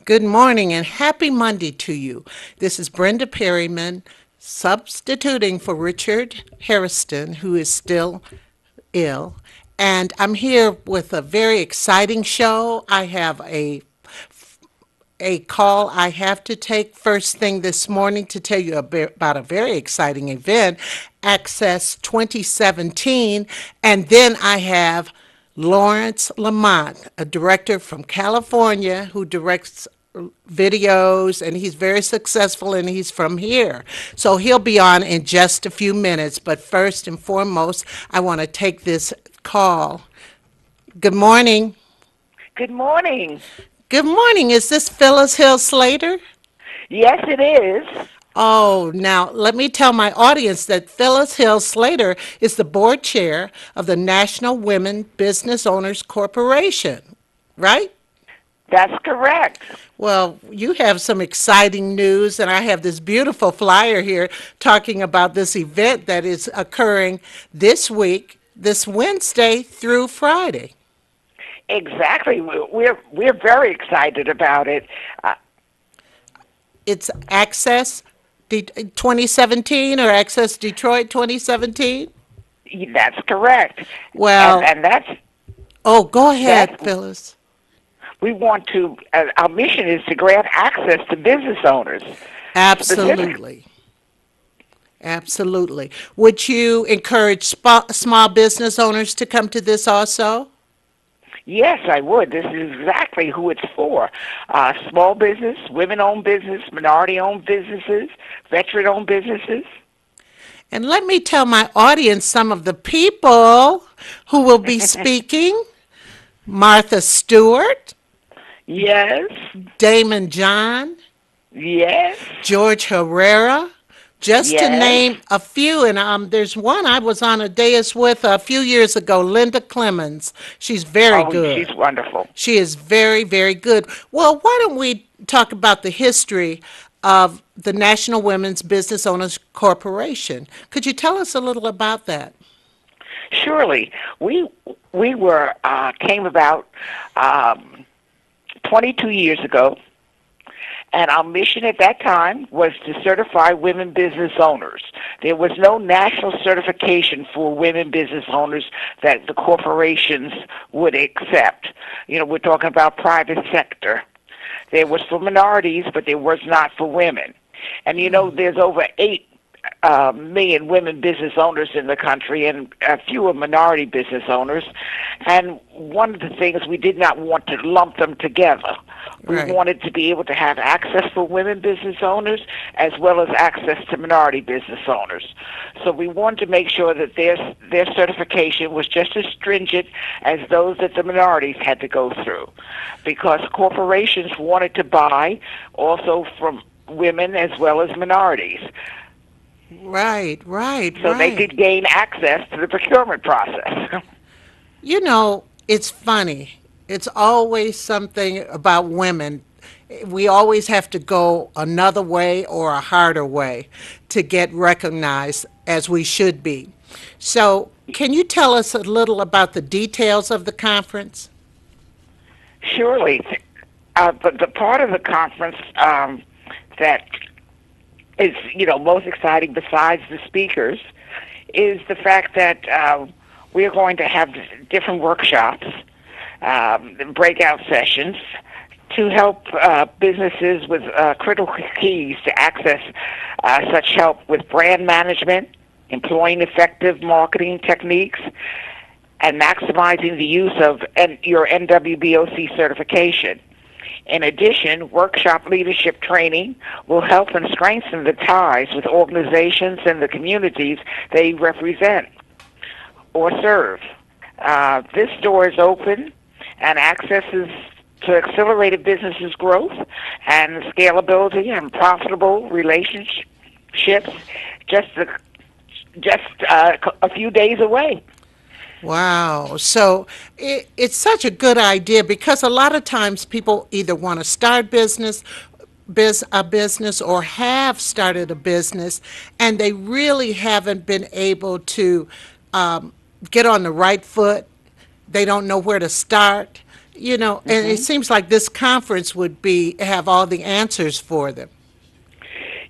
Good morning and happy Monday to you. This is Brenda Perryman substituting for Richard Harrison, who is still ill. And I'm here with a very exciting show. I have a call I have to take first thing this morning to tell you about a very exciting event, Access 2017. And then I have Lawrence Lamont, a director from California who directs videos, and he's very successful, and he's from here. So he'll be on in just a few minutes. But first and foremost, I want to take this call. Good morning. Good morning. Good morning. Is this Phyllis Hill Slater? Yes, it is. Oh, now let me tell my audience that Phyllis Hill Slater is the board chair of the National Women Business Owners Corporation, right? That's correct. Well, you have some exciting news, and I have this beautiful flyer here talking about this event that is occurring this week, this Wednesday through Friday. Exactly. We're very excited about it. It's Access 2017 or Access Detroit 2017? That's correct. Well, And that's oh, go ahead, that Phyllis. we want to. Our mission is to grant access to business owners. Specific. Absolutely. Absolutely. Would you encourage small business owners to come to this also? Yes, I would. This is exactly who it's for. Small business, women-owned business, minority-owned businesses, veteran-owned businesses. And let me tell my audience some of the people who will be speaking. Martha Stewart, Yes, Damon John, yes, George Herrera, just to yes. name a few. And there's one I was on a dais with a few years ago, Linda Clemens. She's very Oh, she's good. wonderful. She is very, very good. Well, why don't we talk about the history of the National Women's Business Owners Corporation? Could you tell us a little about that? Surely, we were came about 22 years ago, and our mission at that time was to certify women business owners. There was no national certification for women business owners that the corporations would accept. You know, we're talking about private sector. There was for minorities, but there was not for women. And you know, there's over 8 million women business owners in the country and fewer minority business owners. And one of the things, we did not want to lump them together. We Right. wanted to be able to have access for women business owners as well as access to minority business owners. So we wanted to make sure that their certification was just as stringent as those that the minorities had to go through, because corporations wanted to buy also from women as well as minorities, Right, right, so they right. could gain access to the procurement process. You know, it's funny. It's always something about women. We always have to go another way or a harder way to get recognized as we should be. So, can you tell us a little about the details of the conference? Surely, but the part of the conference that is, most exciting besides the speakers is the fact that we are going to have different workshops, breakout sessions to help businesses with critical keys to access such help with brand management, employing effective marketing techniques, and maximizing the use of your NWBOC certification. In addition, workshop leadership training will help and strengthen the ties with organizations and the communities they represent or serve. This door is open and accesses to accelerated businesses' growth and scalability and profitable relationships just a few days away. Wow. So it's such a good idea because a lot of times people either want to start a business or have started a business, and they really haven't been able to get on the right foot. They don't know where to start. And it Hmm. seems like this conference would be have all the answers for them.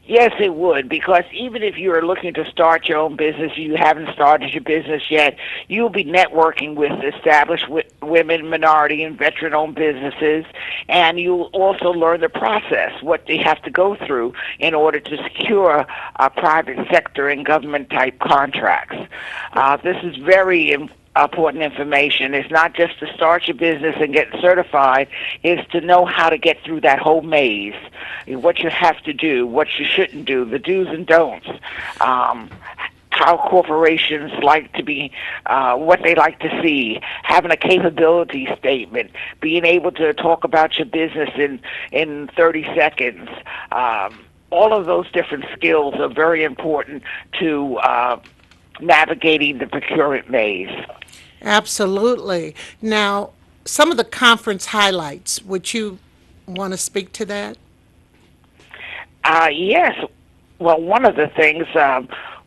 Yes, it would, because even if you're looking to start your own business, you haven't started your business yet, you'll be networking with established women, minority, and veteran-owned businesses, and you'll also learn the process, what they have to go through in order to secure private sector and government-type contracts. This is very important information. It's not just to start your business and get certified, it's to know how to get through that whole maze, what you have to do, what you shouldn't do, the do's and don'ts, how corporations like to be, what they like to see, having a capability statement, being able to talk about your business in 30 seconds. All of those different skills are very important to navigating the procurement maze. Absolutely. Now, some of the conference highlights, would you want to speak to that? Yes. Well, one of the things,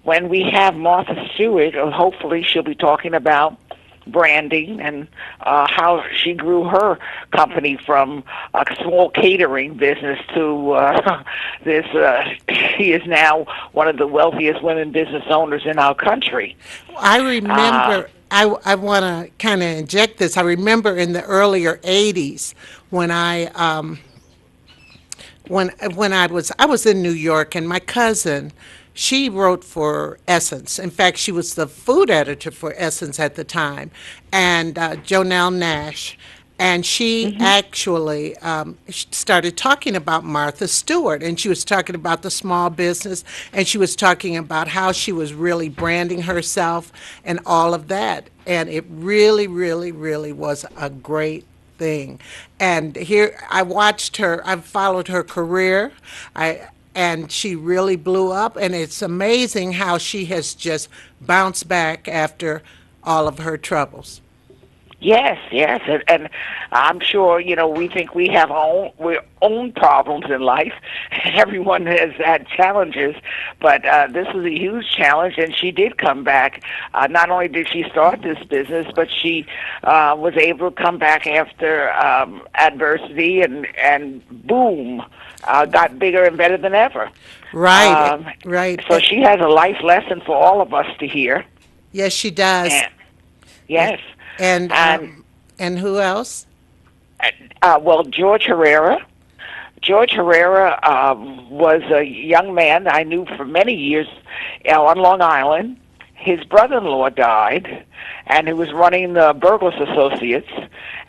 when we have Martha Stewart, hopefully she'll be talking about branding and how she grew her company from a small catering business to this. She is now one of the wealthiest women business owners in our country. I Uh, remember, I want to kind of inject this. I remember in the earlier 80s when I was in New York, and my cousin, she wrote for Essence. In fact, she was the food editor for Essence at the time, and Jonelle Nash. And she mhm. actually started talking about Martha Stewart, and she was talking about the small business, and she was talking about how she was really branding herself and all of that. And it really, really, really was a great thing. And here I watched her, I've followed her career. And she really blew up, and it's amazing how she has just bounced back after all of her troubles. Yes, yes, and I'm sure we think we have our own problems in life. Everyone has had challenges, but this is a huge challenge, and she did come back. Not only did she start this business, but she was able to come back after adversity, and boom, got bigger and better than ever. Right, Um, right. so she has a life lesson for all of us to hear. Yes, she does. And yes, And and who else? well, George Herrera. George Herrera was a young man I knew for many years on Long Island. His brother-in-law died, and he was running the Burgess Associates,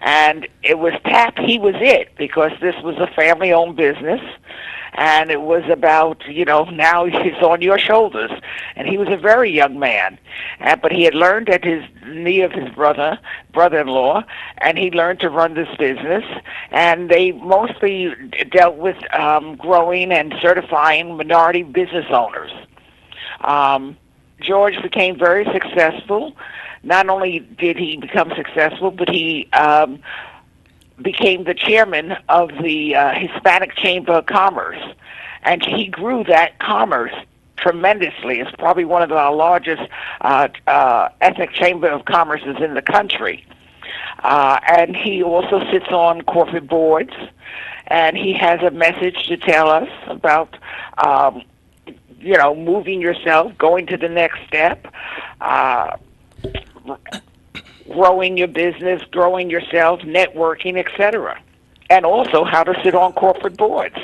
and it was tap. He was it, because this was a family-owned business, and it was about, now it's on your shoulders. And he was a very young man, but he had learned at his knee of his brother-in-law, and he learned to run this business. And they mostly dealt with growing and certifying minority business owners. George became very successful. Not only did he become successful, but he became the chairman of the Hispanic Chamber of Commerce, and he grew that commerce tremendously. It's probably one of the largest ethnic chamber of commerces in the country. And he also sits on corporate boards, and he has a message to tell us about, moving yourself, going to the next step, growing your business, growing yourself, networking, etc., and also how to sit on corporate boards.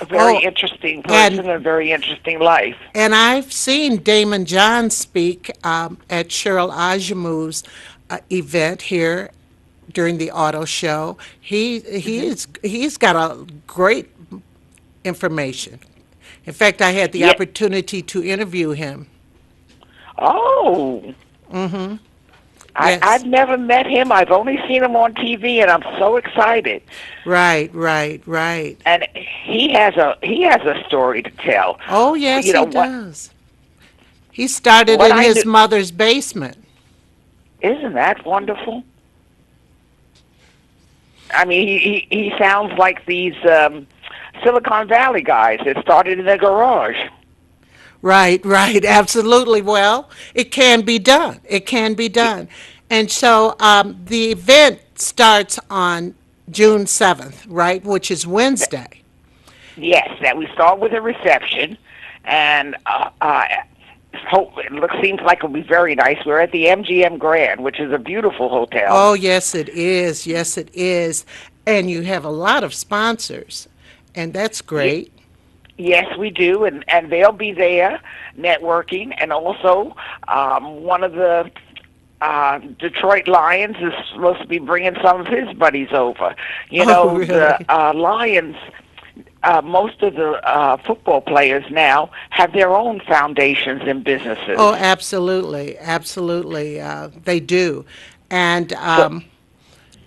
A very Oh, interesting and person, a very interesting life. and I've seen Damon John speak at Cheryl Ajamu's event here during the auto show. Hmm. He's got a great information. In fact, I had the Yeah. opportunity to interview him. Oh, I've Yes. never met him. I've only seen him on TV, and I'm so excited. Right, right, right. And he has a story to tell. Oh, yes, You he know what? does. He started What in I his knew. mother's basement. Isn't that wonderful? I mean, he sounds like these Silicon Valley guys that started in their garage. Right, right, absolutely. Well, it can be done. It can be done. And so the event starts on June 7th, right, which is Wednesday. Yes, that we start with a reception, and hope it looks seems like it'll be very nice. We're at the MGM Grand, which is a beautiful hotel. Oh, yes, it is. Yes, it is. And you have a lot of sponsors, and that's Ye- great. Yes, we do, and they'll be there networking, and also one of the Detroit Lions is supposed to be bringing some of his buddies over. You Oh, know, the really? Lions. Most of the football players now have their own foundations and businesses. Oh, absolutely. Absolutely. They do. And So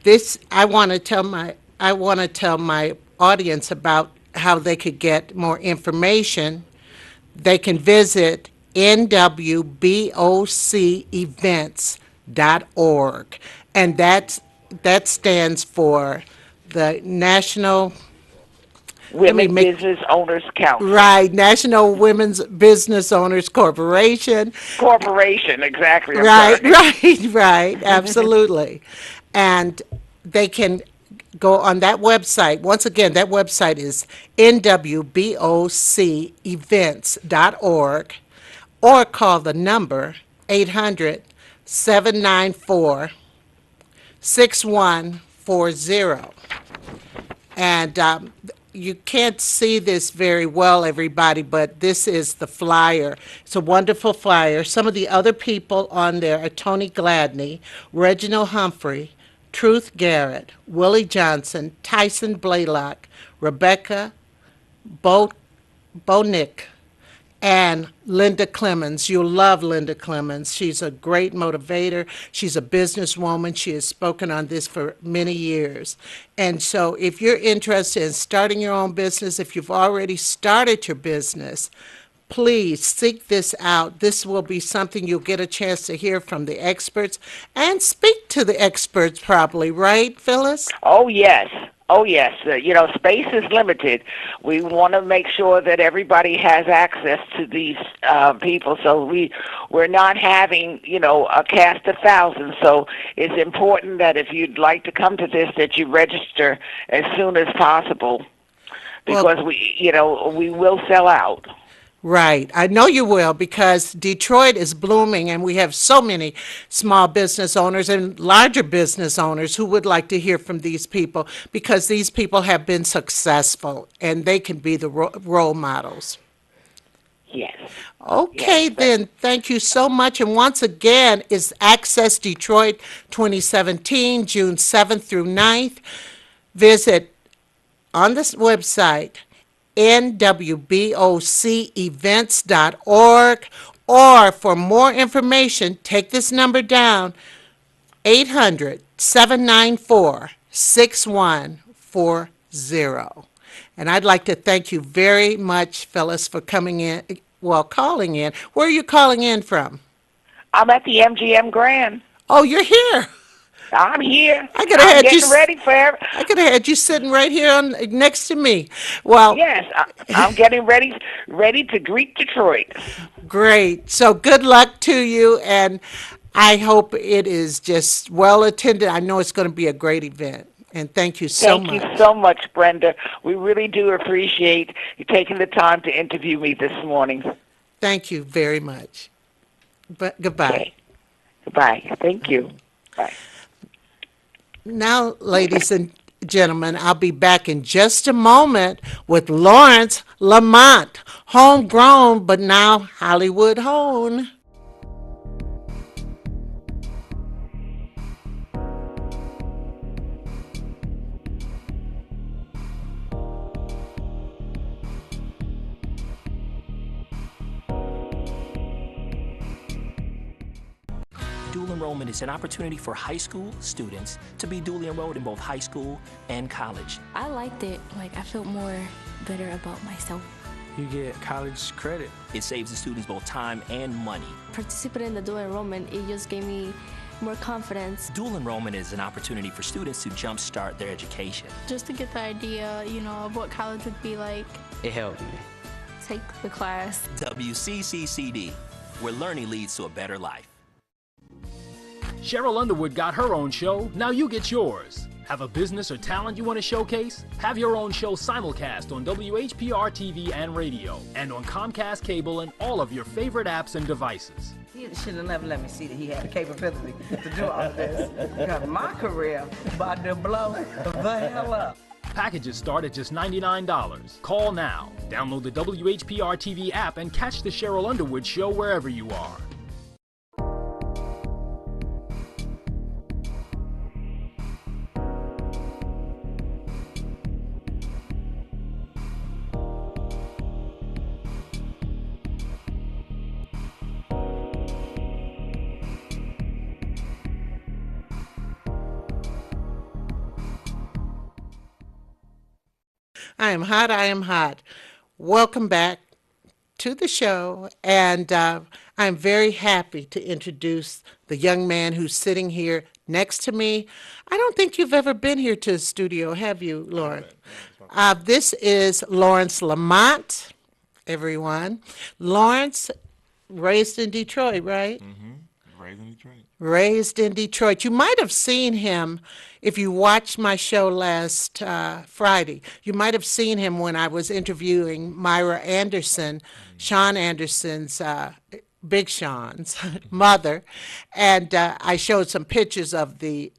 this, I want to tell my audience about how they could get more information. They can visit nwbocevents.org, and that stands for the National. Let me Women make Business Owners Council. right, National Women's Business Owners Corporation. Corporation, exactly, I'm Right, sorry. right, absolutely. And they can go on that website. Once again, that website is nwbocevents.org, or call the number 800-794-6140. And you can't see this very well, everybody, but this is the flyer. It's a wonderful flyer. Some of the other people on there are Tony Gladney, Reginald Humphrey, Truth Garrett, Willie Johnson, Tyson Blaylock, Rebecca Bo- Bonick, and Linda Clemens. You'll love Linda Clemens. She's a great motivator. She's a businesswoman. She has spoken on this for many years. And so if you're interested in starting your own business, if you've already started your business, please seek this out. This will be something you'll get a chance to hear from the experts and speak to the experts probably, right, Phyllis? Oh yes. Oh yes, space is limited. We want to make sure that everybody has access to these people. So we're not having a cast of thousands. So it's important that if you'd like to come to this, that you register as soon as possible, Well, because we will sell out. right. I know you will because Detroit is blooming and we have so many small business owners and larger business owners who would like to hear from these people because these people have been successful and they can be the role models. Yes, yes. Okay, then, thank you so much. And once again, is Access Detroit 2017, June 7th through 9th. Visit on this website, nwbocevents.org, or for more information, take this number down, 800-794-6140. And I'd like to thank you very much, Phyllis, for coming in, well, calling in. Where are you calling in from? I'm at the MGM Grand. Oh, you're here. I'm here. I could have I'm had you. getting ready for I could have had you sitting right here on next to me. Well, Yes, I'm getting ready to greet Detroit. great. So good luck to you, and I hope it is just well attended. I know it's going to be a great event, and thank you so Thank you much. so much, Brenda. We really do appreciate you taking the time to interview me this morning. Thank you very much. But goodbye. Okay. Goodbye. Thank you. Bye. Now, ladies and gentlemen, I'll be back in just a moment with Lawrence Lamont, homegrown but now Hollywood honed. Dual enrollment is an opportunity for high school students to be dually enrolled in both high school and college. I liked it. Like, I felt more better about myself. You get college credit. It saves the students both time and money. Participating in the dual enrollment, it just gave me more confidence. Dual enrollment is an opportunity for students to jumpstart their education. Just to get the idea, of what college would be like. It helped me. Take the class. WCCCD, where learning leads to a better life. Cheryl Underwood got her own show, now you get yours. Have a business or talent you want to showcase? Have your own show simulcast on WHPR TV and radio, and on Comcast Cable and all of your favorite apps and devices. He should have never let me see that he had the capability to do all of this. Because my career about to blow the hell up. Packages start at just $99. Call now. Download the WHPR TV app and catch the Cheryl Underwood Show wherever you are. I am hot. I am hot. Welcome back to the show. And I'm very happy to introduce the young man who's sitting here next to me. I don't think you've ever been here to the studio, have you, Lauren? This is Lawrence Lamont, everyone. Lawrence, raised in Detroit, right? Raised in Detroit. Raised in Detroit. You might have seen him if you watched my show last Friday. You might have seen him when I was interviewing Myra Anderson, Sean Anderson's, Big Sean's mother. And I showed some pictures of the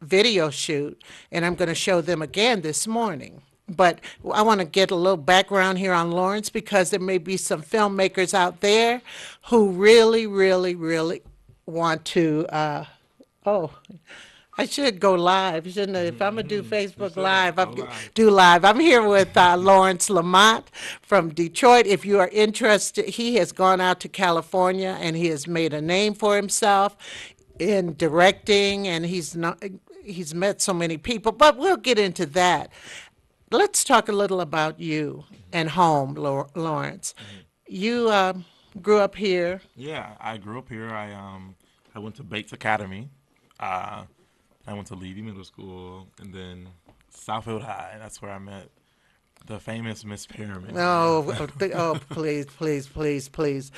video shoot, and I'm going to show them again this morning. But I want to get a little background here on Lawrence because there may be some filmmakers out there who really, really, really want to, I should go live, shouldn't I? If I'm going to do Facebook Live, do live. I'm here with Lawrence Lamont from Detroit. If you are interested, he has gone out to California and he has made a name for himself in directing, and he's met so many people, but we'll get into that. Let's talk a little about you and home, Lawrence. You grew up here. Yeah, I grew up here. I went to Bates Academy. I went to Levy Middle School, and then Southfield High. That's where I met the famous Miss Perriman. Please, please, please, please.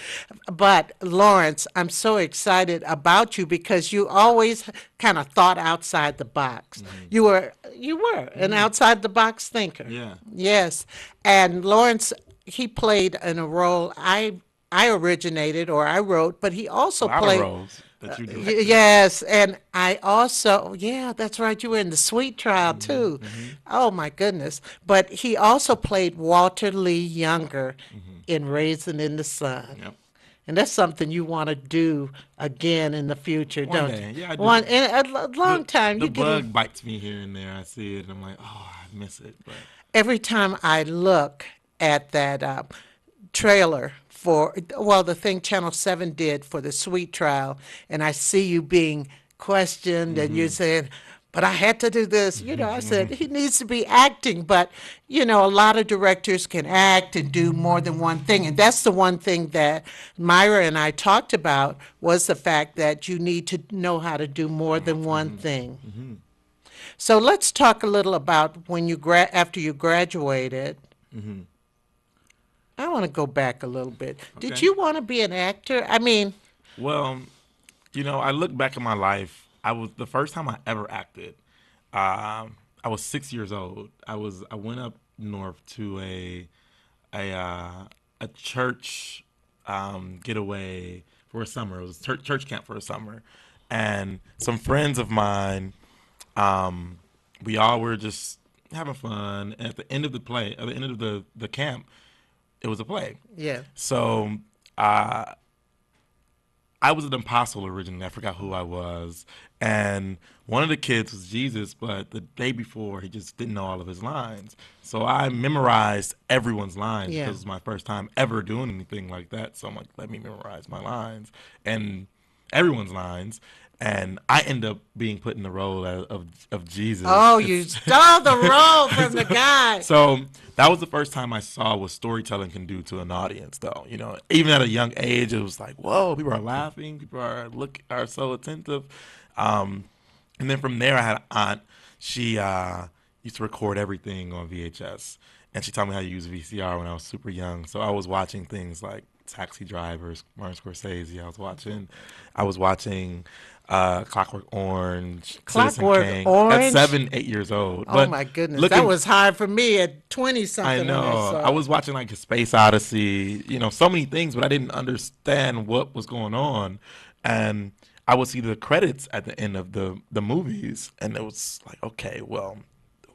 But Lawrence, I'm so excited about you because you always kind of thought outside the box. You were an outside the box thinker. Yeah. Yes. And Lawrence, he played in a role I originated or I wrote, but he also A lot played of roles that you directed. yes, and I also, that's right, you were in the Sweet Trial too. Oh my goodness. But he also played Walter Lee Younger in Raisin in the Sun. Yep. And that's something you want to do again in the future, One don't day. you? Yeah, I do. In a long time. The You get bug bites me here and there. I see it, and I'm like, oh, I miss it. But every time I look at that trailer for, the thing Channel 7 did for the Sweet Trial, and I see you being questioned, and you said, but I had to do this. I said, he needs to be acting, but, a lot of directors can act and do more than one thing, and that's the one thing that Myra and I talked about was the fact that you need to know how to do more than one thing. So let's talk a little about when you after you graduated. I want to go back a little bit. Did Okay. you want to be an actor? I mean, well, I look back at my life. I was the first time I ever acted. I was 6 years old. I went up north to a church getaway for a summer. It was a church camp for a summer, and some friends of mine. We all were just having fun. And at the end of the camp, it was a play. yeah. So I was an apostle originally. I forgot who I was. And one of the kids was Jesus, but the day before, he just didn't know all of his lines. So I memorized everyone's lines Yeah. because it was my first time ever doing anything like that. So I'm like, let me memorize my lines and everyone's lines. And I end up being put in the role of Jesus. Oh, you stole the role from the guy. So that was the first time I saw what storytelling can do to an audience, though. Even at a young age, it was like, whoa, people are laughing, people are so attentive. And then from there, I had an aunt. She used to record everything on VHS, and she taught me how to use VCR when I was super young. So I was watching things like Taxi Drivers, Martin Scorsese. I was watching Clockwork Orange, Citizen Clockwork Kane at Orange? 7, 8 years old. Oh But my goodness, that looking, was hard for me at 20 I something when I know. saw I it. was watching like a Space Odyssey, so many things, but I didn't understand what was going on. And I would see the credits at the end of the movies, and it was like, okay, well,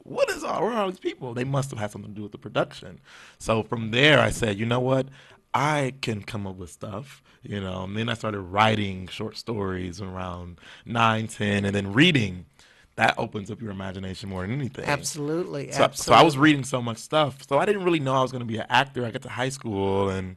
where are all these people? They must have had something to do with the production. So from there, I said, you know what? I can come up with stuff, And then I started writing short stories around 9, 10, and then reading. That opens up your imagination more than anything. Absolutely, So absolutely. I was reading so much stuff. So I didn't really know I was going to be an actor. I got to high school, and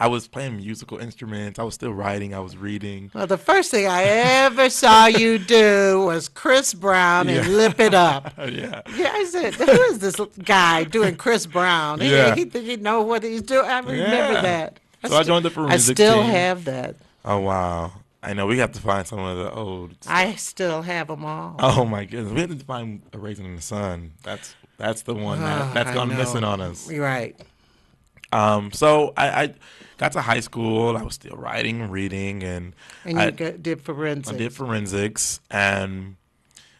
I was playing musical instruments. I was still writing. I was reading. Well, the first thing I ever saw you do was Chris Brown and Lip It Up. Yeah. Yeah, I said, who is this guy doing Chris Brown? Yeah. He think he know what he's doing. I remember Yeah. that. So I joined the I forensics still team. have that. Oh, wow. I know. We have to find some of the old stuff. I still have them all. Oh, my goodness. We have to find A Raisin in the Sun. That's the one that's I gone know. missing on us. You're right. So I got to high school. I was still writing and reading, and And I you did forensics. did forensics, and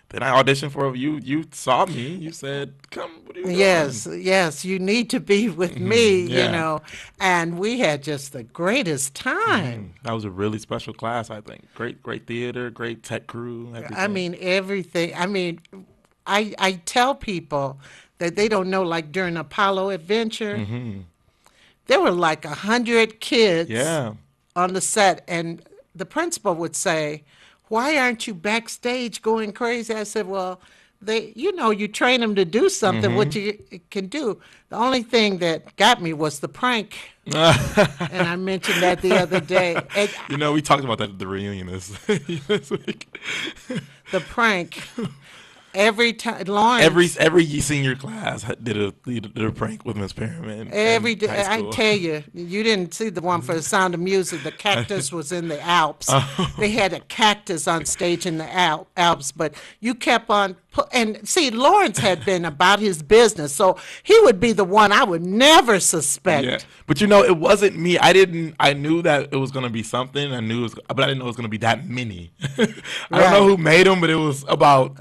then I auditioned for you. You saw me. You said, "Come, what are you doing?" Yes, you need to be with me, yeah. And we had just the greatest time. That was a really special class, I think. Great theater, great tech crew. Everything. I mean, everything. I mean, I tell people that they don't know, like during Apollo Adventure, there were like 100 kids Yeah. on the set, and the principal would say, "Why aren't you backstage going crazy?" I said, "Well, you train them to do something, what you can do." The only thing that got me was the prank, and I mentioned that the other day. And We talked about that at the reunion this week. the prank, every time, Lawrence. Every senior class did a prank with Miss Perriman. Every in day, high I school. tell you, you didn't see the one for The Sound of Music. The cactus was in the Alps. They had a cactus on stage in the Alps, but you kept on. And see, Lawrence had been about his business, so he would be the one I would never suspect. Yeah, but it wasn't me. I knew that it was gonna be something. But I didn't know it was gonna be that many. I don't know who made them, but it was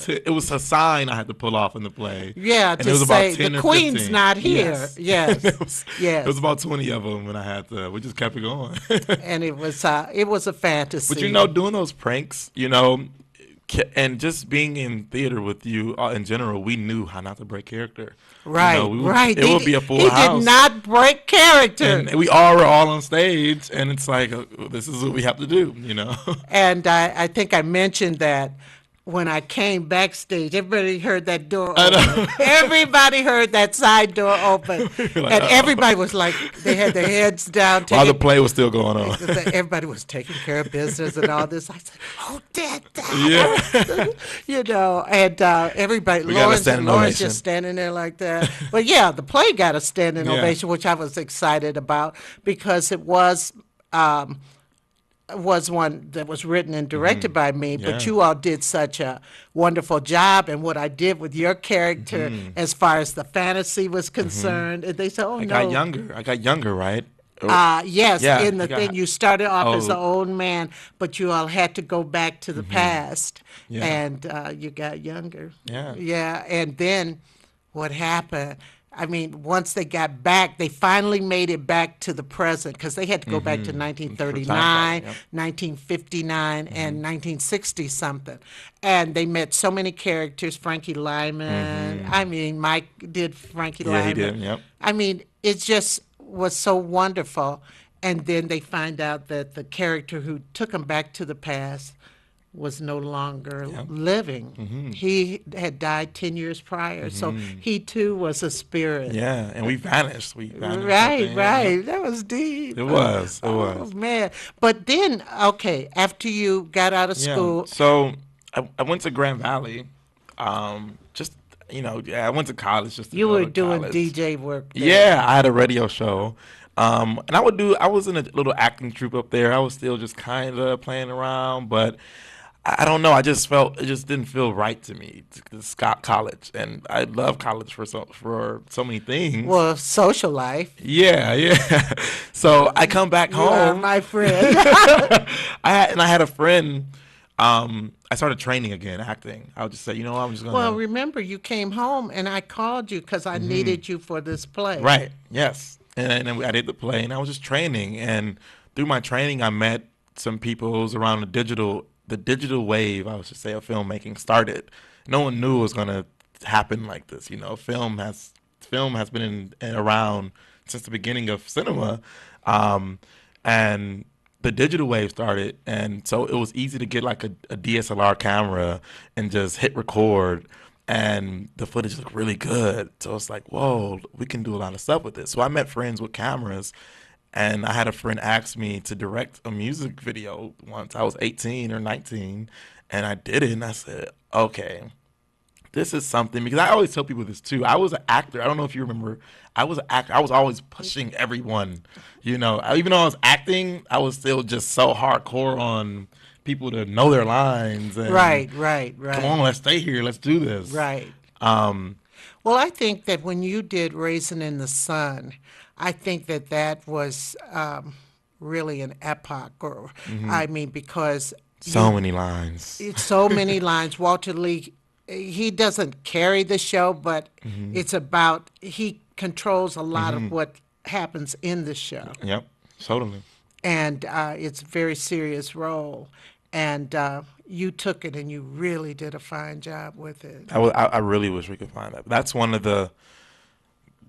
it was a sign I had to pull off in the play. Yeah, and to it was say about 10 the or queen's 15. not here. Yes, it was, yes. It was about 20 of them, and I had to. We just kept it going. And it was a fantasy. But doing those pranks, and just being in theater with you in general, we knew how not to break character. Right, right. It would be a full he house. He did not break character. And we all were all on stage, and it's like, this is what we have to do, And I think I mentioned that when I came backstage, everybody heard that door open. Everybody heard that side door open. And everybody was like, they had their heads down. While the play was still going on. Everybody was taking care of business and all this. I said, "Who did Yeah. And everybody, Lawrence just standing there like that. But yeah, the play got a standing ovation, which I was excited about because it was one that was written and directed by me, but you all did such a wonderful job. And what I did with your character, as far as the fantasy was concerned, and they said, "Oh, I no." got younger, right? Yes, Yeah, in the thing, you started off as an Oh. old man, but you all had to go back to the past, Yeah. and you got younger. Yeah. Yeah, and then what happened? I mean, once they got back, they finally made it back to the present because they had to go back to 1939, Yep. 1959, and 1960 something. And they met so many characters, Frankie Lyman. I mean, Mike did Frankie Lyman. Yeah, he did, yep. I mean, it just was so wonderful. And then they find out that the character who took them back to the past was no longer living. He had died 10 years prior, so he too was a spirit. Yeah, and we vanished. Right, Right. That was deep. It was. Oh, man. But then, okay, after you got out of school, So I went to Grand Valley. I went to college just to you go were to doing college. DJ work there. Yeah, I had a radio show. And I was in a little acting troupe up there. I was still just kind of playing around, but I don't know. I just felt it just didn't feel right to me. Scott College, and I love college for so many things. Well, social life. Yeah, yeah. So I come back You are home. my friend. I had a friend. I started training again, acting. I would just say, you know what, I'm just Well, gonna. remember, you came home and I called you because I needed you for this play. Right. Yes. And then I did the play, and I was just training. And through my training, I met some people who was around the digital wave. I would just say of filmmaking started. No one knew it was gonna happen like this. You know, film has been around since the beginning of cinema, um, and the digital wave started, and so it was easy to get like a DSLR camera and just hit record, and the footage looked really good. So it's like, whoa, we can do a lot of stuff with this. So I met friends with cameras, and I had a friend ask me to direct a music video once. I was 18 or 19, and I did it, and I said, okay, this is something, because I always tell people this too. I was an actor. I don't know if you remember. I was an actor. I was always pushing everyone. You know, even though I was acting, I was still just so hardcore on people to know their lines and Right. come on, let's stay here, let's do this. Right. Um, Well, I think that when you did Raisin in the Sun, I think that that was really an epoch, or I mean, because so many lines. it's so many lines. Walter Lee, he doesn't carry the show, but it's about he controls a lot of what happens in the show, Yep, totally. and it's a very serious role. And you took it, and you really did a fine job with it. I really wish we could find that. That's one of the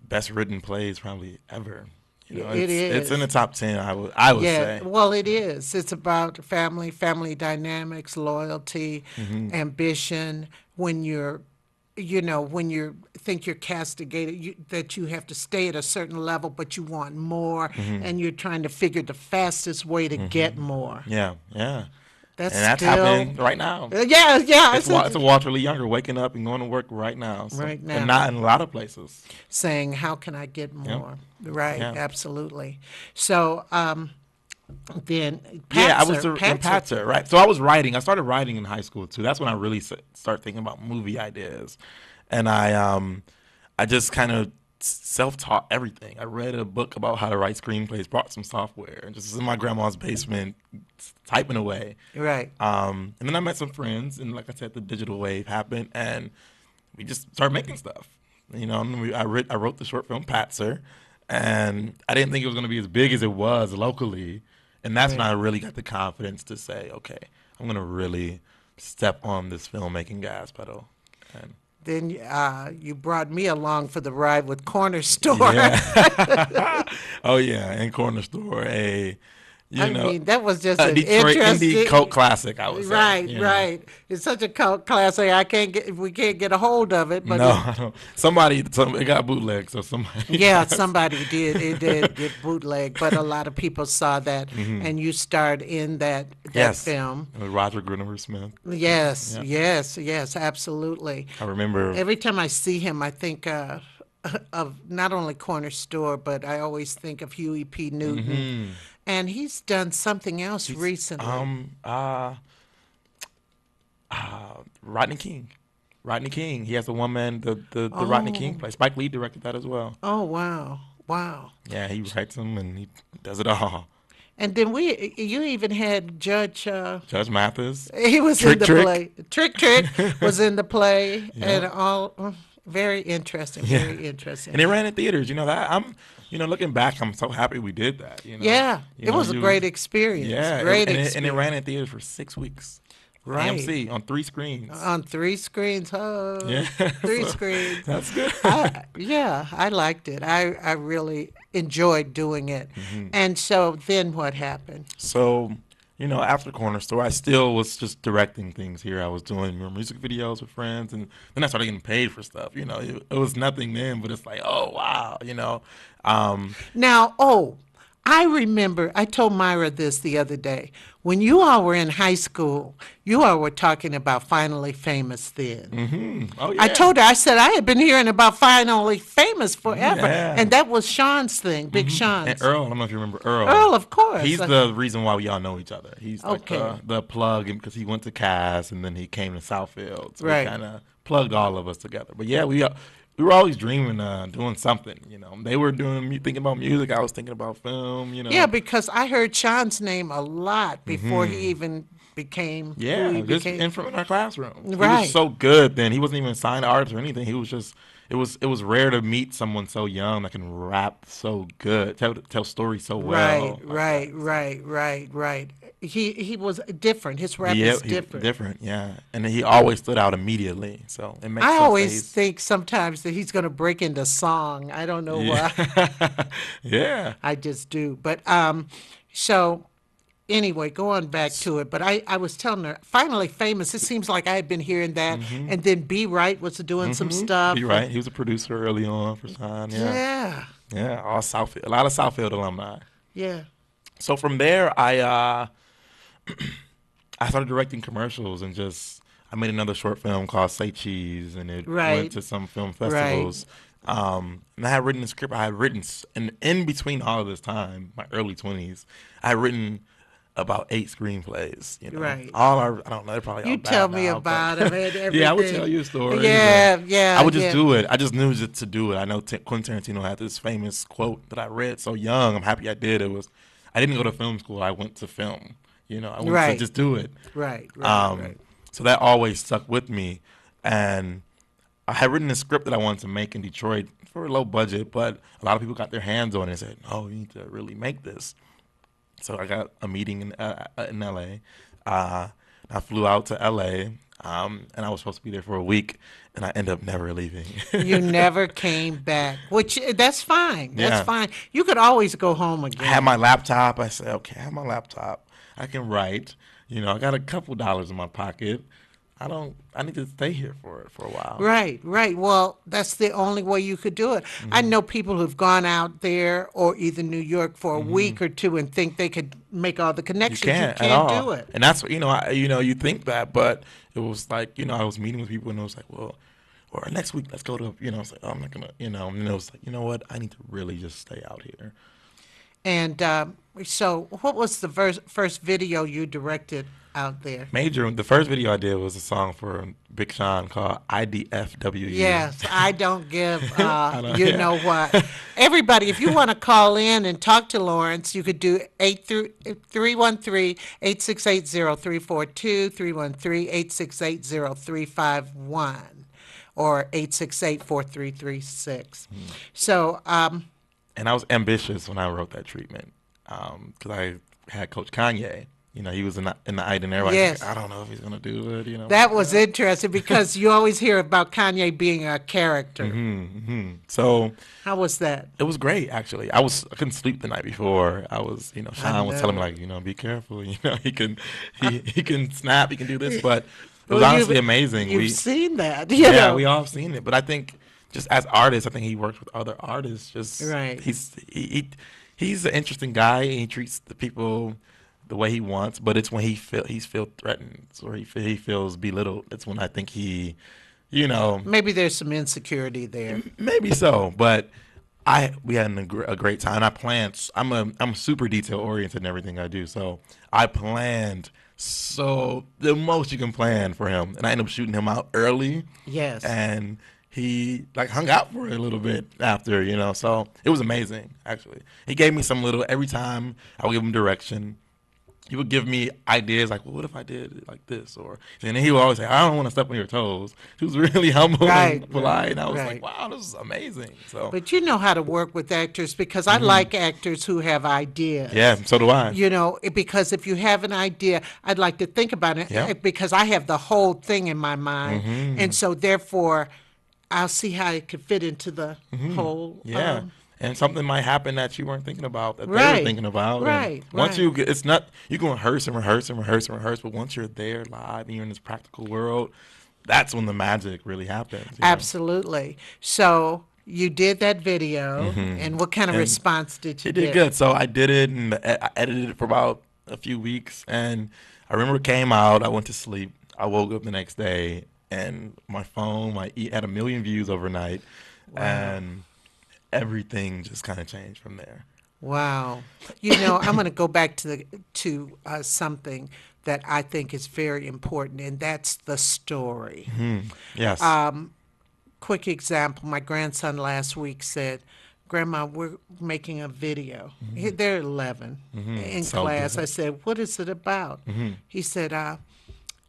best written plays probably ever. You know, It it's in is. the top 10. I would Yeah, say. well, it is. It's about family dynamics, loyalty, ambition. When you're, when you think you're castigated, that you have to stay at a certain level, but you want more, and you're trying to figure the fastest way to get more. Yeah, yeah. That's And that's still, happening right now. yeah. It's a Walter Lee Younger waking up and going to work right now. So, Right now. And not in a lot of places. saying, how can I get more? Right, Yeah. absolutely. So then Yeah, I was in Patzer. Patzer, right? So I was writing. I started writing in high school too. That's when I really started thinking about movie ideas, and I just kind of self-taught everything. I read a book about how to write screenplays, brought some software, and just was in my grandma's basement typing away. Right. And then I met some friends, and like I said, the digital wave happened, and we just started making stuff. You know, and I wrote the short film Patzer, and I didn't think it was going to be as big as it was locally. And that's when I really got the confidence to say, okay, I'm going to really step on this filmmaking gas pedal. And Then you brought me along for the ride with Corner Store. yeah. Oh, yeah, and Corner Store, I mean, that was just an Detroit interesting indie cult classic, I would say. Right, you know. right. It's such a cult classic. We can't get a hold of it. But No, I don't. It got bootleg, so somebody. yeah, somebody did. It did get bootleg, but a lot of people saw that, and you starred in that Yes. film. With Roger Gruniver Smith. Yes, Yeah. yes, absolutely. I remember. Every time I see him, I think of not only Corner Store, but I always think of Huey P. Newton. And he's done something else recently. Rodney King. Rodney King. He has the one man, the Rodney King play. Spike Lee directed that as well. Oh, wow. Yeah, he writes them and he does it all. And then you even had Judge, Judge Mathis. he was Trick in the Trick. play. Trick was in the play, Yeah. and all very interesting, very interesting. And it ran in theaters. You know that looking back, I'm so happy we did that. You know? Yeah, You it know, was a great experience. Yeah, great and experience. it ran in theaters for 6 weeks. Right. AMC on 3 screens. On 3 screens. Oh, Yeah. 3 So, screens. That's good. I liked it. I really enjoyed doing it. And so then what happened? So, after Corner Store, I still was just directing things here. I was doing music videos with friends, and then I started getting paid for stuff. It was nothing then, but it's like, oh, wow, Now, I remember, I told Myra this the other day. When you all were in high school, you all were talking about Finally Famous then. Oh I yeah. told her, I said, I had been hearing about Finally Famous forever. Yeah. And that was Sean's thing, Big And Sean's. Earl, I don't know if you remember Earl. Earl, of course. He's the reason why we all know each other. He's like Okay. the plug because he went to Cass and then he came to Southfield. So Right. he kind of plugged all of us together. But yeah, we were always dreaming doing something. They were thinking about music. I was thinking about film. Yeah, because I heard Sean's name a lot before he even became who Yeah, he just became. in front of our classroom. He Right. was so good then. He wasn't even signed to artists or anything. He was just. It was rare to meet someone so young that can rap so good, tell stories so well. Right. He was different. His rap Yeah, is he different. different, yeah. And he always stood out immediately. So it makes I sense that always he's- think sometimes that he's going to break into song. I don't know why. yeah. I just do. But so anyway, going back to it. But I was telling her, Finally Famous. It seems like I had been hearing that, and then B Right was doing some stuff. You're right. He was a producer early on for Sean. Yeah. Yeah, All Southfield. A lot of Southfield alumni. yeah. So from there, I started directing commercials and I made another short film called Say Cheese, and it Right. went to some film festivals. And I had written a script. I had written, and in between all of this time, my early 20s, I had written about 8 screenplays. Right. I don't know, they're probably You all bad tell me now, about but- them and everything. Yeah, I would tell you a story. Yeah, but yeah. I would just yeah. do it. I just knew just to do it. I know Quentin Tarantino had this famous quote that I read so young. I'm happy I did. I didn't go to film school. I went to film. I went Right. to just do it. Right. So that always stuck with me. And I had written a script that I wanted to make in Detroit for a low budget, but a lot of people got their hands on it and said, "Oh, you need to really make this." So I got a meeting in LA. I flew out to LA, and I was supposed to be there for a week, and I ended up never leaving. You never came back, which that's fine. That's Yeah. fine. You could always go home I again. had my laptop. I said, "Okay, I have my laptop. I can write. I got a couple dollars in my pocket. I need to stay here for a while." Right. Well, that's the only way you could do it. I know people who've gone out there or either New York for a week or two and think they could make all the You connections. can't You at can't all. do it. And that's what you think that, but it was like I was meeting with people and it was like, well, or next week let's go to it's like, oh, I'm not gonna and then it was like, you know what, I need to really just stay out here. And so, what was the first video you directed out there? The first video I did was a song for Big Sean called IDFWU. Yes, I don't give, don't- you know what. Everybody, if you want to call in and talk to Lawrence, you could do 313-868-0342, 313-868-0351, or 868-4336. So, And I was ambitious when I wrote that treatment because I had Coach Kanye. He was in the item and everybody. Yes. Like, I don't know if he's gonna do it. that was interesting because you always hear about Kanye being a character. So How was that? it was great, actually. I couldn't sleep the night before. I was, Sean was telling me like, be careful. He can snap. He can do this, but it was Well, honestly amazing. You've seen that, Yeah, know. we all have seen it. But I think just as artists, I think he works with other artists. Just Right. He's an interesting guy. And he treats the people the way he wants. But it's when he's feel threatened or he feels belittled. That's when I think he, Maybe there's some insecurity there. maybe so. But we had a great time. I planned. I'm super detail oriented in everything I do. So I planned. So the most you can plan for him, and I ended up shooting him out early. Yes. And he hung out for a little bit after, so it was amazing, actually. He gave me every time I would give him direction, he would give me ideas like, well, what if I did it like this? And then he would always say, I don't want to step on your toes. He was really humble and polite. And I was like, wow, this is amazing. So, But you know how to work with actors because I like actors who have ideas. yeah, so do I. Because if you have an idea, I'd like to think about it Yeah. because I have the whole thing in my mind. And so therefore, I'll see how it could fit into the whole. Yeah. And something might happen that you weren't thinking about that they Right. were thinking about. Right, And once right. it's not, you can rehearse and rehearse and rehearse and rehearse, but once you're there live and you're in this practical world, that's when the magic really happens. Absolutely. So you did that video, and what kind of And response did you it did get? good. So I did it, and I edited it for about a few weeks. And I remember it came out. I went to sleep. I woke up the next day, and my phone, had 1 million views overnight, Wow. and everything just kind of changed from there. Wow. I'm going to go back to something that I think is very important, and that's the story. Yes. Quick example, my grandson last week said, Grandma, we're making a video. They're 11 in So class. I good. said, what is it about? He said,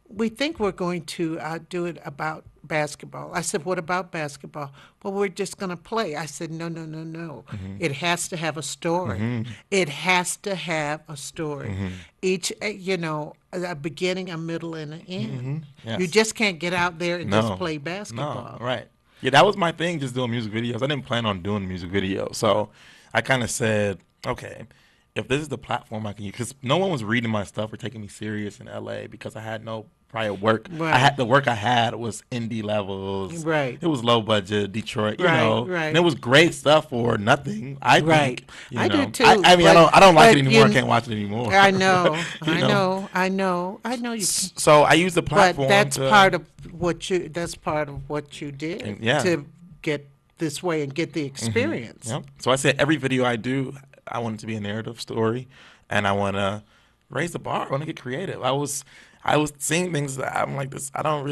we think we're going to do it about basketball. I said, what about basketball? Well, we're just going to play. I said, no, no, no, no. It has to have a story. It has to have a story. Each, a beginning, a middle, and an end. You Yes. just can't get out there and just No. play No. basketball. Right. Yeah, that was my thing, just doing music videos. I didn't plan on doing music videos. So I kind of said, okay, if this is the platform I can use, because no one was reading my stuff or taking me serious in LA because I had no prior work. I Right. had the work I had was indie levels. Right. It was low budget, Detroit, Right, and it right. was great stuff for nothing. I Right. think, I do too. I mean, I don't like it but anymore. I can't watch it anymore. I know, you I know. know, I know, I know you. So I use the But platform to, that's part of what you did yeah. to get this way and get the experience. Yep. So I said every video I do, I want it to be a narrative story, and I want to raise the bar. I want to get creative. I was seeing things that I'm like this. I don't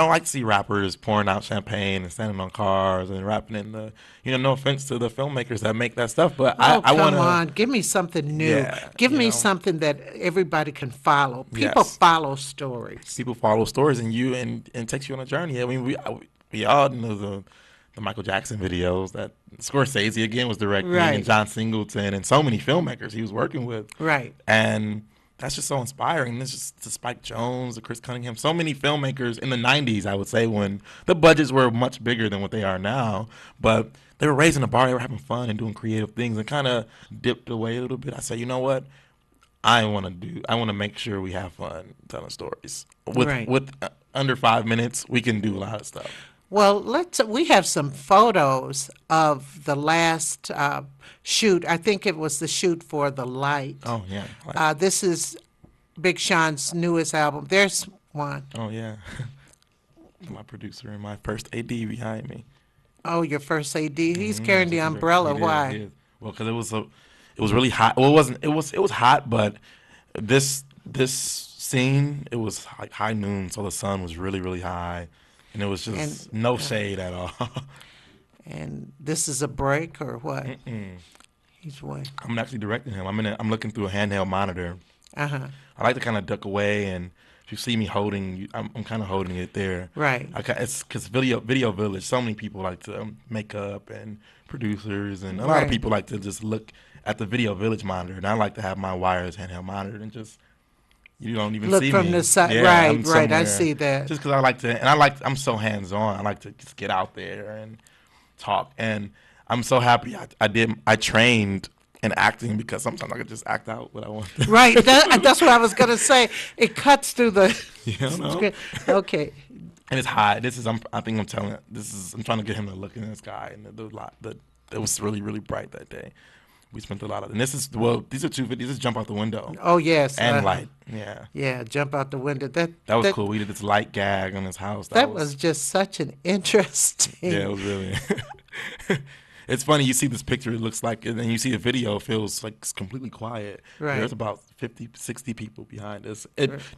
like to see rappers pouring out champagne and standing on cars and rapping in the, no offense to the filmmakers that make that stuff, but Oh, I want come to, on. Give me something new. yeah, Give me something that everybody can follow. People yes. follow stories. People follow stories and it takes you on a journey. I mean, we all know the Michael Jackson videos that Scorsese again was directing, Right. and John Singleton and so many filmmakers he was working with. Right. And that's just so inspiring. And it's just the Spike Jonze, the Chris Cunningham, so many filmmakers in the 90s, I would say, when the budgets were much bigger than what they are now. But they were raising the bar, they were having fun and doing creative things, and kind of dipped away a little bit. I said, you know what? I want to make sure we have fun telling stories. Right. With under 5 minutes, we can do a lot of stuff. Well, we have some photos of the last shoot. I think it was the shoot for The Light. Oh yeah. This is Big Sean's newest album. There's one. Oh yeah. My producer and my first AD behind me. Oh, your first AD. He's carrying the umbrella. He is, Why? he is. Well, because it was really hot. Well, it wasn't. It was hot, but this scene, it was like high noon, so the sun was really really high, and it was just no shade at all. And this is a break or what? He's what? I'm actually directing him. I'm looking through a handheld monitor. Uh-huh. I like to kind of duck away, and if you see me holding, I'm kind of holding it there. Right. It's because Video Village, so many people like to make up, and producers, and a lot of Right. people like to just look at the Video Village monitor, and I like to have my wireless handheld monitor and just, you don't even Look see from me. the side. Yeah, Right, I'm right. I somewhere. see that. Just because I like to, and I'm so hands on. I like to just get out there and talk, and I'm so happy I trained in acting because sometimes I could just act out what I want. Right. That's what I was going to say. It cuts through the. You know? Okay. And it's high. I'm trying to get him to look in the sky, and it was really really bright that day. We spent a lot of, and these are two videos. This is Jump Out the Window. Oh, yes. And Light. Yeah. Yeah, jump out the window. That was cool. We did this light gag on his house. That was just such an interesting. Yeah, it was really. It's funny. You see this picture, it looks like, and then you see the video, it feels like it's completely quiet. Right. There's about 50, 60 people behind us.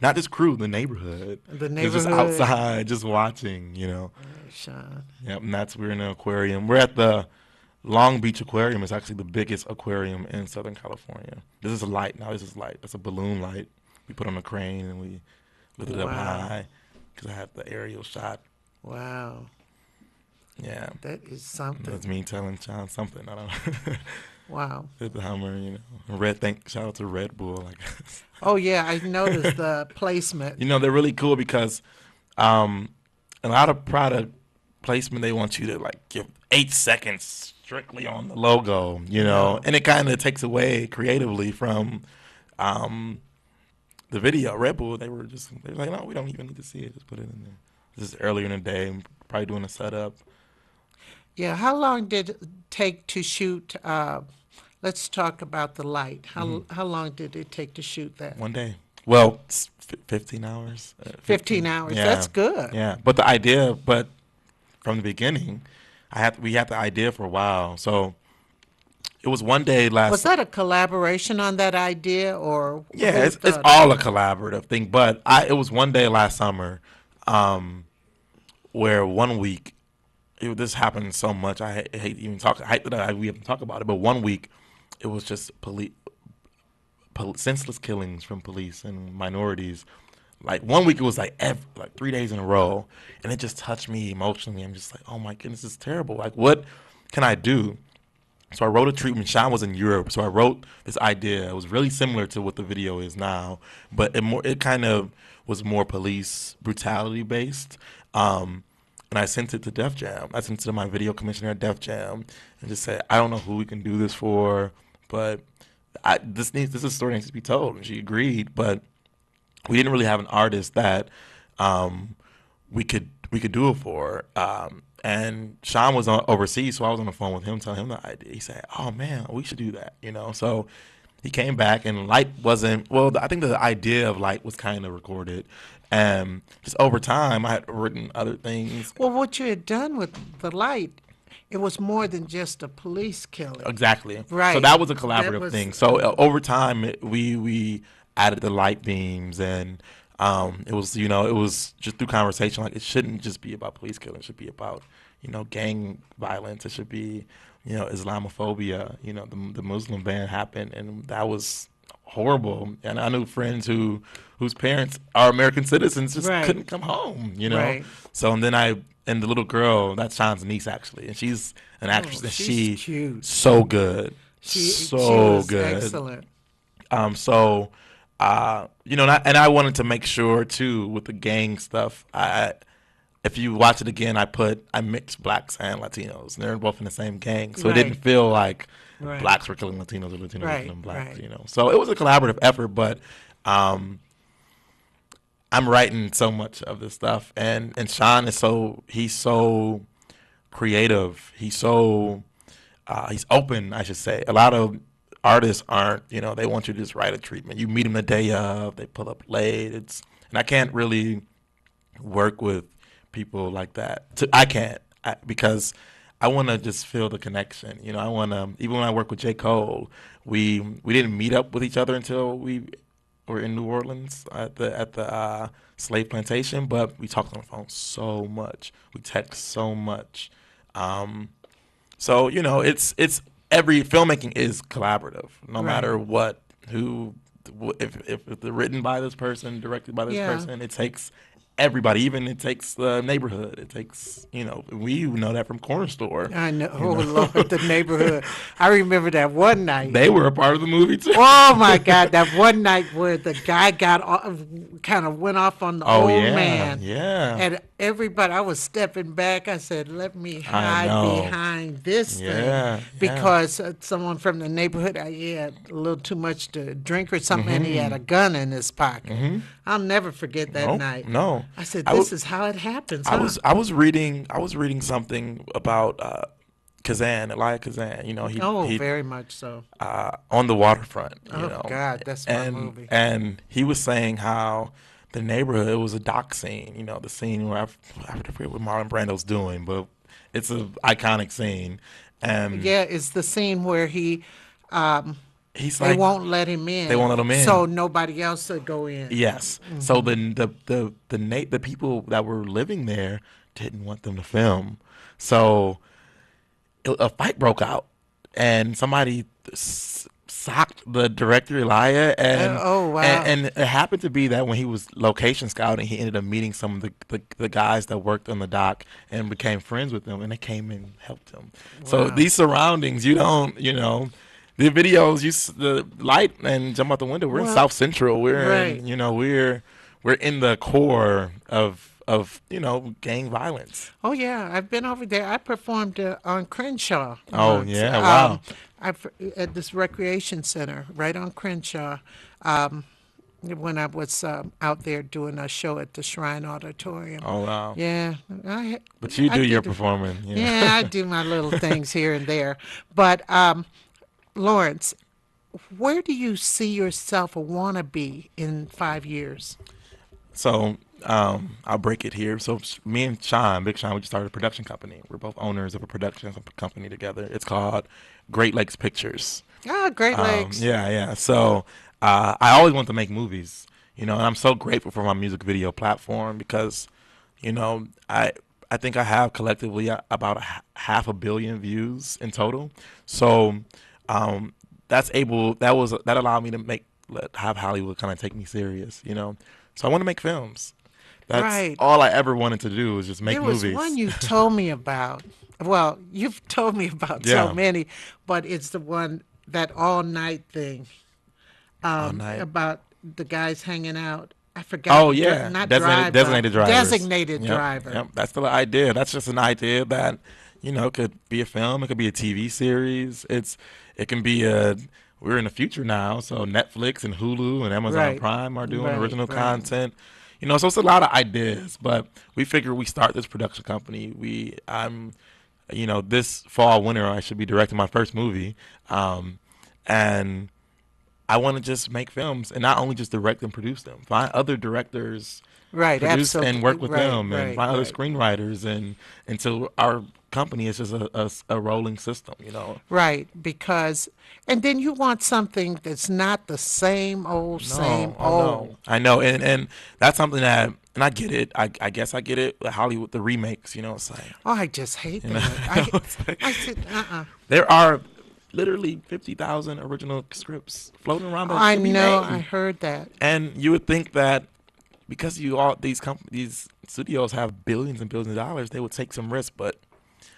Not this crew, the neighborhood. The They're just neighborhood. outside, just watching, Sean. Yep, and we're in an aquarium. We're at the Long Beach Aquarium. It's actually the biggest aquarium in Southern California. This is a light. Now this is light. That's a balloon light. We put on a crane and we lift it up Wow. high because I had the aerial shot. Wow. Yeah. That is something. That's me telling Sean something. I don't know. Wow. Hit the Hummer, shout out to Red Bull, I guess. Oh, yeah, I noticed the placement. They're really cool because a lot of product placement, they want you to like give 8 seconds strictly on the logo, and it kind of takes away creatively from the video. Red Bull, they were like, no, we don't even need to see it. Just put it in there. This is earlier in the day, probably doing a setup. Yeah, how long did it take to shoot? Let's talk about the light. Hmm. How long did it take to shoot that? One day. Well, 15 hours. 15 15. hours. Yeah. That's good. Yeah. But the idea, but from the beginning, we had the idea for a while. So it was one day Was last. that a collaboration on that idea, or Yeah, who it's thought of all a it? collaborative thing. But it was one day last summer, um, where one week this happened so much. I hate even talk. I hate that we have to talk about it. But one week, it was just senseless killings from police and minorities. Like one week, it was like 3 days in a row, and it just touched me emotionally. I'm just like, oh my goodness, this is terrible. Like, what can I do? So I wrote a treatment. Sean was in Europe, so I wrote this idea. It was really similar to what the video is now, but it kind of was more police brutality based. And I sent it to Def Jam. I sent it to my video commissioner at Def Jam, and just said, I don't know who we can do this for, but this is a story that needs to be told. And she agreed, but we didn't really have an artist that um, we could do it for. And Sean was overseas, so I was on the phone with him, telling him the idea. He said, "Oh man, we should do that," you know. So he came back, and Light wasn't. Well, I think the idea of Light was kind of recorded, and just over time, I had written other things. Well, what you had done with the light, it was more than just a police killing. Exactly. So Right. that was a That collaborative was thing. So over time, we added the light beams, and it was it was just through conversation. Like it shouldn't just be about police killing. It should be about gang violence. It should be Islamophobia. The Muslim ban happened, and that was horrible. And I knew friends whose parents are American citizens just right. couldn't come home. Right. So and the little girl, that's Sean's niece actually, and she's an actress, Oh, and she's cute. so good, She so was good. excellent. So, and I wanted to make sure too with the gang stuff. If you watch it again, I mixed blacks and Latinos, and they're both in the same gang, so it Right. didn't feel like Right. blacks were killing Latinos or Latinos were Right. killing blacks. Right. So it was a collaborative effort, but um, I'm writing so much of this stuff, and Sean he's so creative. He's open, I should say. A lot of artists aren't, they want you to just write a treatment. You meet them the day of, they pull up late. And I can't really work with people like that. I can't because I want to just feel the connection. I want to, even when I work with J. Cole, we didn't meet up with each other until we were in New Orleans at the slave plantation, but we talked on the phone so much. We text so much. So it's every filmmaking is collaborative, no Right. matter what, if they're written by this person, directed by this Yeah. person, it takes everybody. Even it takes the neighborhood. It takes we know that from Corner Store. I know. Oh, Lord, the neighborhood. I remember that one night. They were a part of the movie too. Oh my God! That one night where the guy kind of went off on the Oh, old yeah, man, yeah. and everybody. I was stepping back. I said, "Let me I hide know. behind this Yeah, thing," yeah. because someone from the neighborhood, he had a little too much to drink or something, and he Mm-hmm. had a gun in his pocket. I'll never forget that night. No. I said, I "This w- is how it happens." I huh? was reading something about Elia Kazan. He Very much so. on the waterfront. Oh, God, that's my movie. And he was saying how the neighborhood, it was a dock scene. The scene where I forget what Marlon Brando's doing, but it's an iconic scene. And Yeah, it's the scene where he's they like, won't let him in. They won't let him in. So nobody else would go in. yes. So the people that were living there didn't want them to film. So a fight broke out, and somebody socked the director Elia, and Oh, wow. and it happened to be that when he was location scouting, he ended up meeting some of the guys that worked on the dock and became friends with them, and they came and helped him. So Wow. these surroundings, you don't, the videos, the light and jump out the window. We're in Well, South Central. We're right. in, we're in the core of gang violence. Oh yeah, I've been over there. I performed on Crenshaw. Oh, once. yeah, wow. At this recreation center right on Crenshaw. Um, when I was out there doing a show at the Shrine Auditorium. Oh wow. Yeah, But you I do your did. performing. Yeah, Yeah. I do my little things here and there. But Lawrence, where do you see yourself or want to be in 5 years? So I'll break it here. So me and Sean, Big Sean, we just started a production company. We're both owners of a production company together. It's called Great Lakes Pictures. Ah, Great Lakes. Yeah, yeah. So I always wanted to make movies, you know, and I'm so grateful for my music video platform because, you know, I think I have collectively about half a billion views in total. So that allowed me to have Hollywood kind of take me serious, you know. So I want to make films. That's Right. all I ever wanted to do was just make There was movies. one you told me about. Well, you've told me about so Yeah. many, but it's the one, that all night thing, All night. about the guys hanging out. I forgot. Oh yeah, Not designated drive by, designated drivers. designated Yep, driver. Yep, that's the idea. That's just an idea that, you know, could be a film. It could be a TV series. It can be a. We're in the future now, so Netflix and Hulu and Amazon Right. Prime are doing Right, original right. content. You know, so it's a lot of ideas, but we figure we start this production company. You know, this fall, winter, I should be directing my first movie, and I want to just make films and not only just direct and produce them. Find other directors, Right, produce absolutely. and work with Right, them, and right, find other right. screenwriters, and until our company is just a rolling system. You know. Right, because, and then you want something that's not the same old, same No, oh no, old. I know, and that's something that, and I get it. I guess I get it. With Hollywood, the remakes, you know, it's like Oh, I just hate know, that. I said, there are literally 50,000 original scripts floating around that I should be know, made. I heard that. And you would think that because these studios have billions and billions of dollars, they would take some risk. But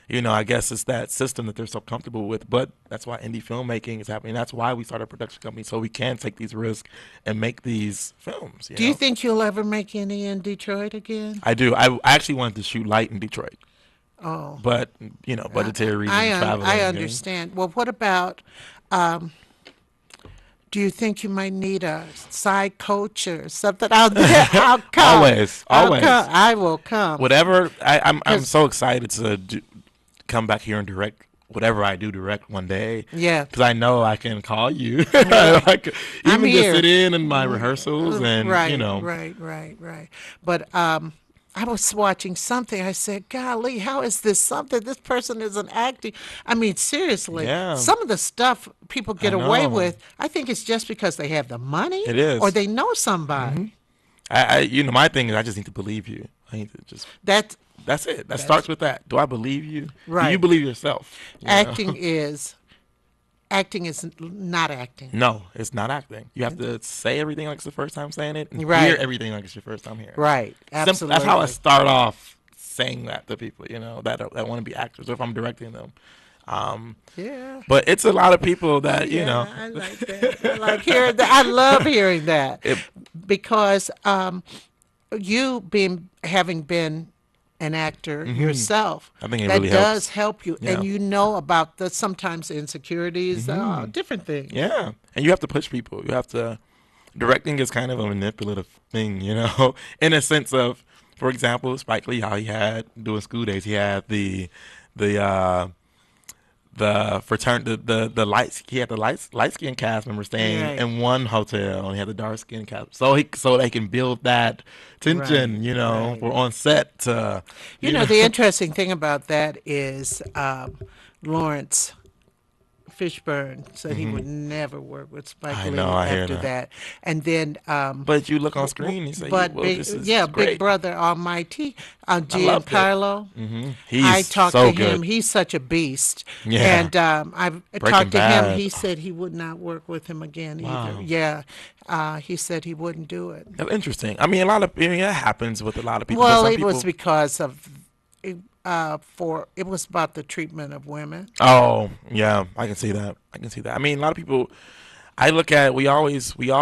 you know, I guess it's that system that they're so comfortable with. But that's why indie filmmaking is happening. That's why we started a production company, so we can take these risks and make these films. Do you know? think you'll ever make any in Detroit again? I do. I actually wanted to shoot light in Detroit, Oh, but you know, budgetary reasons, traveling. I and- understand. Well, what about, do you think you might need a side coach or something out there? I'll come. Always, I'll always. come. I will come. Whatever. I'm 'Cause- so excited to come back here and direct whatever I do direct one day. Yeah. Because I know I can call you. Like, I'm even just here. sit in my rehearsals and right, you know. right. But I was watching something. I said, "Golly, how is this something? This person isn't acting." I mean, seriously, Yeah. some of the stuff people get I away know. with, I think it's just because they have the money, It is. or they know somebody. You know, my thing is I just need to believe you. I need to just. That That's it. That starts with that. Do I believe you? Do Right. you believe yourself? You know? acting is not acting. No, it's not acting. You have to say everything like it's the first time saying it, and Right. hear everything like it's your first time hearing it. Right, absolutely. That's how I start off saying that to people, you know, that want to be actors, or if I'm directing them. Yeah. But it's a lot of people that, you Yeah, know. I like that. I like hearing that. I love hearing that because you having been an actor yourself, I think it that really does helps. help you, Yeah. and you know about the sometimes insecurities, different things. Yeah. And you have to push people. You have to. Directing is kind of a manipulative thing, you know, in a sense of, for example, Spike Lee, how he had doing School Days, he had the lights. He had the light skinned cast member staying Right. in one hotel, and he had the dark skinned cast. So they can build that tension, Right, you know, right. for on set. To, You know, the interesting thing about that is Lawrence Fishburne said he would never work with Spike I Lee know, I hear after that. that. And then, But you look on screen, you say, but well, big, this is yeah, great. Big Brother Almighty, loved it. Giancarlo. He's I talked so to him. good. He's such a beast. Yeah. And I've talked to Bad. him. He said he would not work with him again either. Wow. Yeah. He said he wouldn't do it. That's interesting. I mean, that happens with a lot of people. Well, but it some was people, because of it was about the treatment of women. Oh, yeah, I can see that. I mean, a lot of people. I look at we all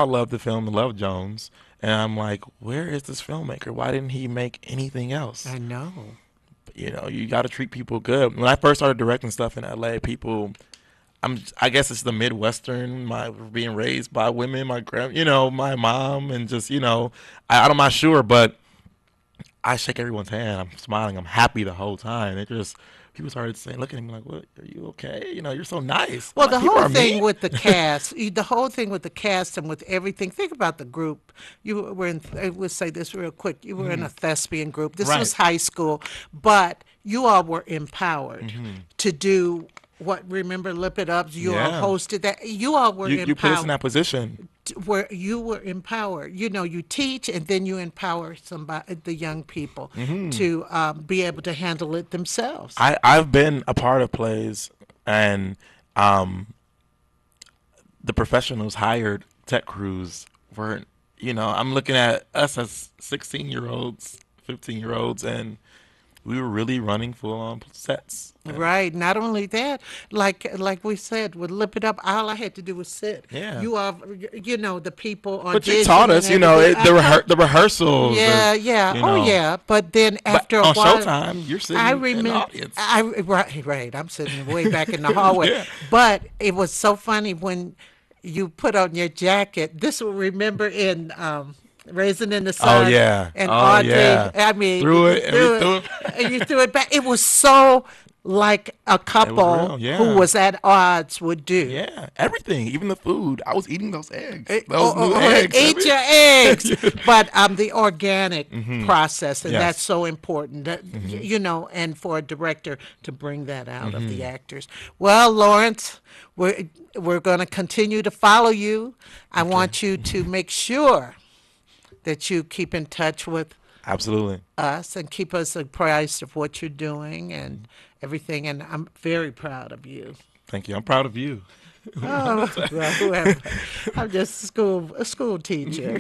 love the film Love Jones, and I'm like, where is this filmmaker? Why didn't he make anything else? I know. You know, you got to treat people good. When I first started directing stuff in LA, people, I guess it's the Midwestern, my being raised by women, my mom, and just, I'm not sure, but I shake everyone's hand. I'm smiling. I'm happy the whole time. It just people started saying, looking at me like, "What? Are you okay? You're so nice." I'm Well, like, the people whole are thing mean. with the cast, the whole thing with the cast and with everything. Think about the group. You were in. I will say this real quick. You were in a thespian group. This Right. was high school, but you all were empowered to do what. Remember, Lip It Up. You all Yeah. hosted that. You all were You put us in empowered. that position. Where you were empowered. You teach and then you empower the young people to be able to handle it themselves. I've been a part of plays, and um, the professionals hired tech crews weren't. I'm looking at us as 16-year-olds, 15-year-olds, and we were really running full on sets. And Right. Not only that, like we said, with Lip It Up, all I had to do was sit. yeah. You are, the people But you audition taught and us, everything. the rehearsals. Yeah, yeah. You Oh, know. yeah. But then But after a on while, Showtime, you're sitting I in the remember. audience. Right. I'm sitting way back in the hallway. Yeah. But it was so funny when you put on your jacket. This will remember in. Raisin in the Oh Sun yeah. and Oh Audrey. yeah. I mean, Threw you it and threw we threw it, it. and you threw it back. It was so like a It was couple real. Yeah. who was at odds would do. Yeah. Everything, even the food. I was eating those eggs. Eh, Those new oh, eggs. eat your eggs, Yeah. but the organic process, and Yes. that's so important. And for a director to bring that out of the actors. Well, Lawrence, we're going to continue to follow you. I want you to make sure that you keep in touch with Absolutely. us and keep us apprised of what you're doing and everything. And I'm very proud of you. Thank you. I'm proud of you. Oh, well, whoever. I'm just a school teacher,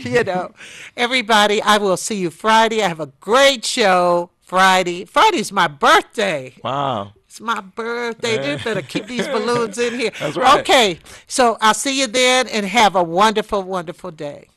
Everybody, I will see you Friday. I have a great show Friday. Friday's my birthday. Wow. It's my birthday. They better keep these balloons in here. That's right. Okay, so I'll see you then and have a wonderful, wonderful day.